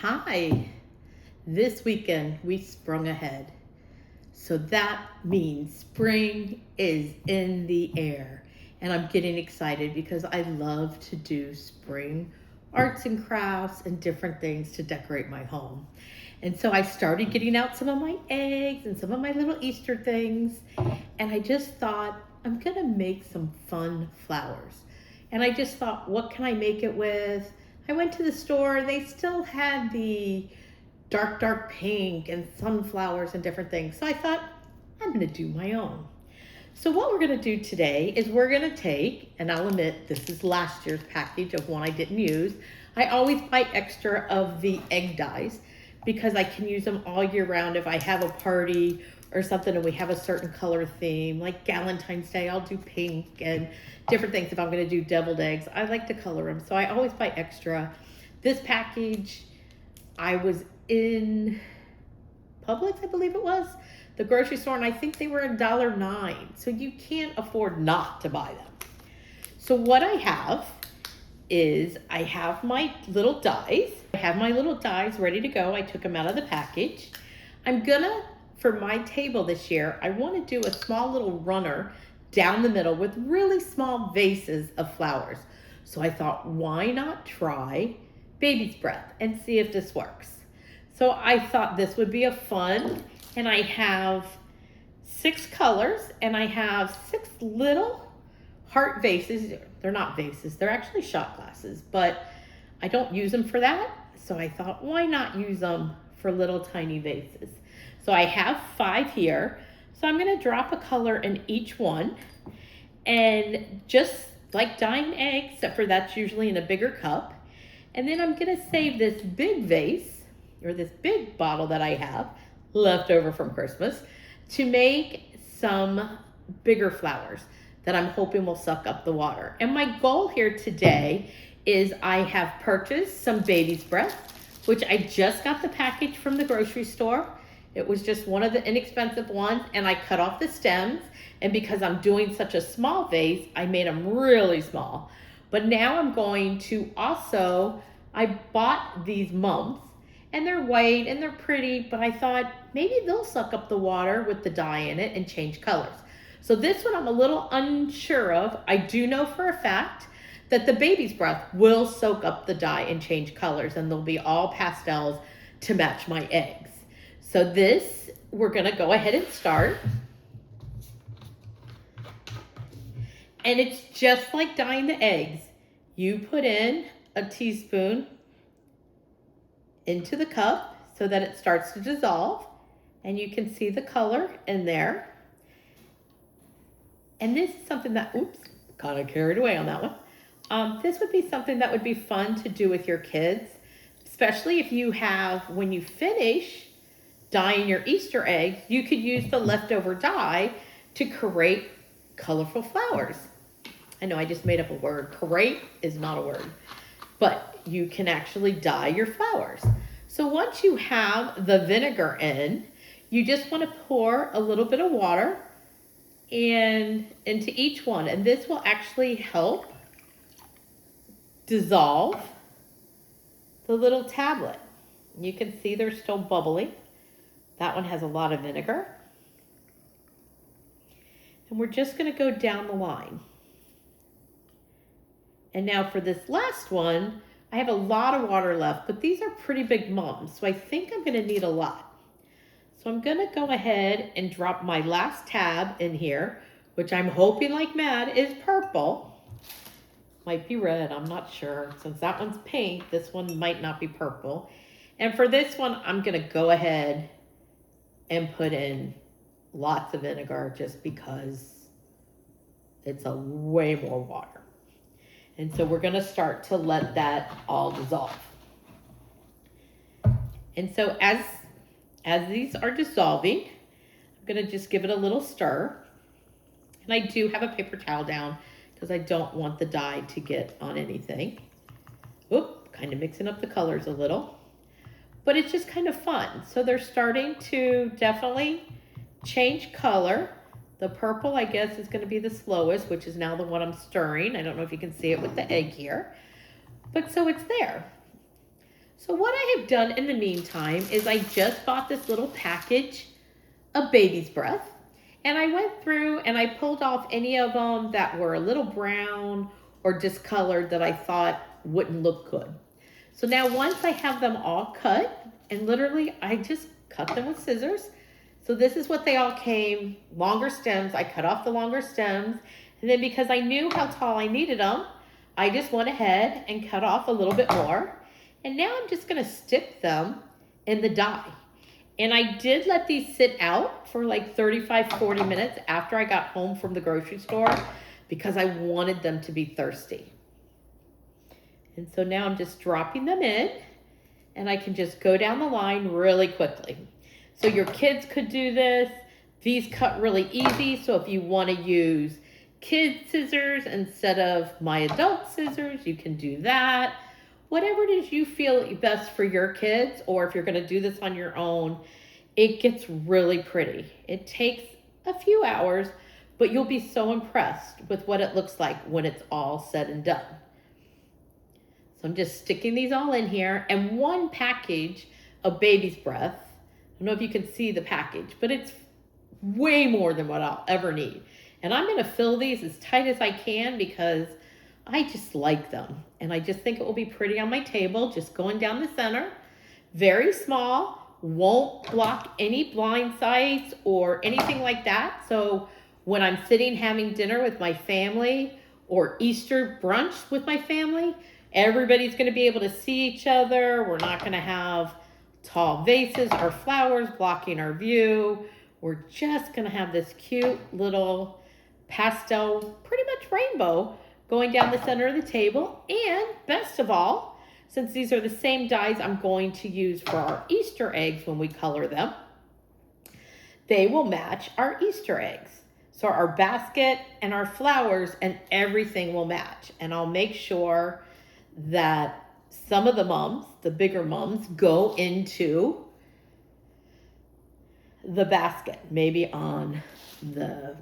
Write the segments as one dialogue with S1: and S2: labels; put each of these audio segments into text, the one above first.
S1: Hi, this weekend we sprung ahead. So that means spring is in the air. And I'm getting excited because I love to do spring arts and crafts and different things to decorate my home. And so I started getting out some of my eggs and some of my little Easter things. And I just thought, I'm gonna make some fun flowers. And I just thought, what can I make it with? I went to the store, they still had the dark pink and sunflowers and different things. So I thought, I'm gonna do my own. So what we're gonna do today is we're gonna take, and I'll admit this is last year's package of one I didn't use. I always buy extra of the egg dyes because I can use them all year round if I have a party or something and we have a certain color theme. Like Valentine's Day, I'll do pink and different things. If I'm gonna do deviled eggs, I like to color them. So I always buy extra. This package, I was in Publix, I believe it was, the grocery store, and I think they were $1.09. So you can't afford not to buy them. So what I have is I have my little dies. I have my little dies ready to go. I took them out of the package. I'm gonna, for my table this year, I wanna do a small little runner down the middle with really small vases of flowers. So I thought, why not try baby's breath and see if this works. So I thought this would be a fun, and I have 6 colors, and I have 6 little heart vases. They're not vases, they're actually shot glasses, but I don't use them for that. So I thought, why not use them for little tiny vases? So I have 5 here. So I'm gonna drop a color in each one, and just like dyeing eggs, except for that's usually in a bigger cup. And then I'm gonna save this big vase, or this big bottle that I have left over from Christmas, to make some bigger flowers that I'm hoping will suck up the water. And my goal here today is I have purchased some baby's breath, which I just got the package from the grocery store. It was just one of the inexpensive ones, and I cut off the stems, and because I'm doing such a small vase, I made them really small. But now I'm going to also, I bought these mumps, and they're white and they're pretty, but I thought maybe they'll suck up the water with the dye in it and change colors. So this one I'm a little unsure of. I do know for a fact that the baby's breath will soak up the dye and change colors, and they'll be all pastels to match my eggs. So this, we're gonna go ahead and start. And it's just like dyeing the eggs. You put in a teaspoon into the cup so that it starts to dissolve, and you can see the color in there. And this is something that, oops, kind of carried away on that one. This would be something that would be fun to do with your kids, especially if you have, when you finish dyeing your Easter eggs, you could use the leftover dye to create colorful flowers. I know I just made up a word. Create is not a word, but you can actually dye your flowers. So once you have the vinegar in, you just want to pour a little bit of water and into each one, and this will actually help dissolve the little tablet. You can see they're still bubbly. That one has a lot of vinegar. And we're just going to go down the line. And now for this last one, I have a lot of water left, but these are pretty big mums, so I think I'm gonna need a lot. So I'm gonna go ahead and drop my last tab in here, which I'm hoping like mad is purple. Might be red, I'm not sure. Since that one's pink, this one might not be purple. And for this one, I'm gonna go ahead and put in lots of vinegar just because it's a way more water. And so we're gonna start to let that all dissolve. And so as these are dissolving, I'm gonna just give it a little stir. And I do have a paper towel down because I don't want the dye to get on anything. Oop, kind of mixing up the colors a little. But it's just kind of fun. So they're starting to definitely change color. The purple, I guess, is going to be the slowest, which is now the one I'm stirring. I don't know if you can see it with the egg here. But so it's there. So what I have done in the meantime is I just bought this little package of baby's breath. And I went through and I pulled off any of them that were a little brown or discolored that I thought wouldn't look good. So now once I have them all cut, and literally I just cut them with scissors. So this is what they all came, longer stems. I cut off the longer stems. And then because I knew how tall I needed them, I just went ahead and cut off a little bit more. And now I'm just gonna stick them in the dye. And I did let these sit out for like 35, 40 minutes after I got home from the grocery store because I wanted them to be thirsty. And so now I'm just dropping them in and I can just go down the line really quickly. So your kids could do this. These cut really easy. So if you want to use kid scissors instead of my adult scissors, you can do that. Whatever it is you feel best for your kids, or if you're going to do this on your own, it gets really pretty. It takes a few hours, but you'll be so impressed with what it looks like when it's all said and done. So I'm just sticking these all in here, and one package of baby's breath. I don't know if you can see the package, but it's way more than what I'll ever need. And I'm going to fill these as tight as I can because I just like them. And I just think it will be pretty on my table, just going down the center. Very small, won't block any blind sides or anything like that. So when I'm sitting having dinner with my family or Easter brunch with my family, everybody's going to be able to see each other. We're not going to have tall vases or flowers blocking our view. We're just going to have this cute little pastel, pretty much rainbow, going down the center of the table. And best of all, since these are the same dyes I'm going to use for our Easter eggs when we color them, they will match our Easter eggs. So our basket and our flowers and everything will match. And I'll make sure that some of the mums, the bigger mums, go into the basket, maybe on the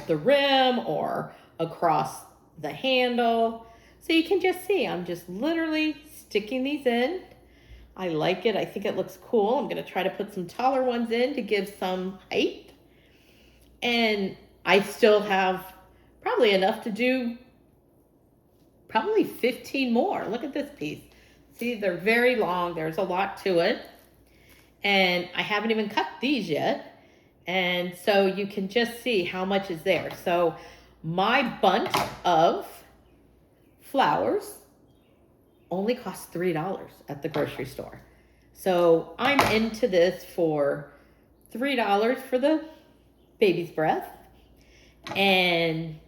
S1: rim or across the handle. So you can just see, I'm just literally sticking these in. I like it. I think it looks cool. I'm going to try to put some taller ones in to give some height. And I still have probably enough to do probably 15 more. Look at this piece. See, they're very long. There's a lot to it. And I haven't even cut these yet. And so you can just see how much is there. So my bunch of flowers only cost $3 at the grocery store. So I'm into this for $3 for the baby's breath and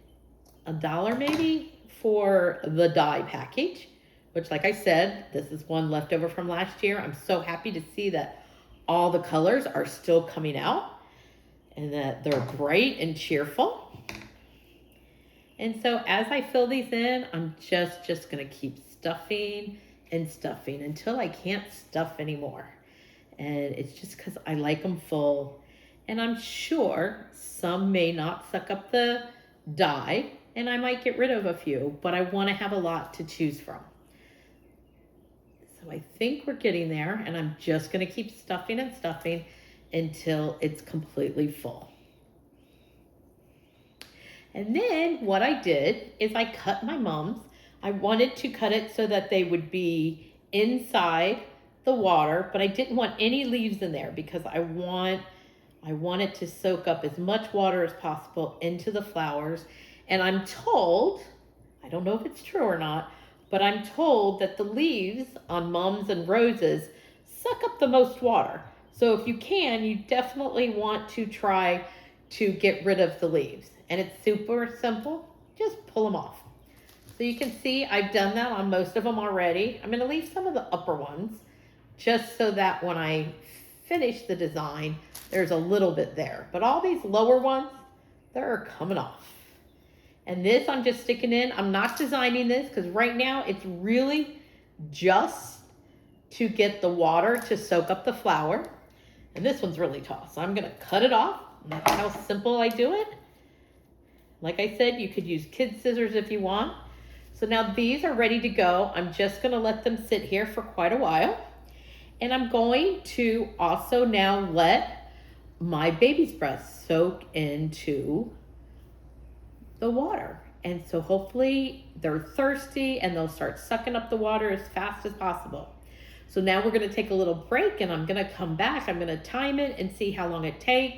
S1: $1 maybe for the dye package, which, like I said, this is one left over from last year. I'm so happy to see that all the colors are still coming out and that they're bright and cheerful. And so as I fill these in, I'm just gonna keep stuffing and stuffing until I can't stuff anymore. And it's just because I like them full. And I'm sure some may not suck up the dye, and I might get rid of a few, but I want to have a lot to choose from. So I think we're getting there, and I'm just going to keep stuffing and stuffing until it's completely full. And then what I did is I cut my mums. I wanted to cut it so that they would be inside the water, but I didn't want any leaves in there because I want it to soak up as much water as possible into the flowers. And I'm told, I don't know if it's true or not, but I'm told that the leaves on mums and roses suck up the most water. So if you can, you definitely want to try to get rid of the leaves. And it's super simple, just pull them off. So you can see I've done that on most of them already. I'm gonna leave some of the upper ones just so that when I finish the design, there's a little bit there. But all these lower ones, they're coming off. And this I'm just sticking in. I'm not designing this because right now it's really just to get the water to soak up the flower. And this one's really tall, so I'm gonna cut it off. And that's how simple I do it. Like I said, you could use kid scissors if you want. So now these are ready to go. I'm just gonna let them sit here for quite a while. And I'm going to also now let my baby's breath soak into the water. And so hopefully they're thirsty and they'll start sucking up the water as fast as possible. So now we're gonna take a little break and I'm gonna come back. I'm gonna time it and see how long it takes.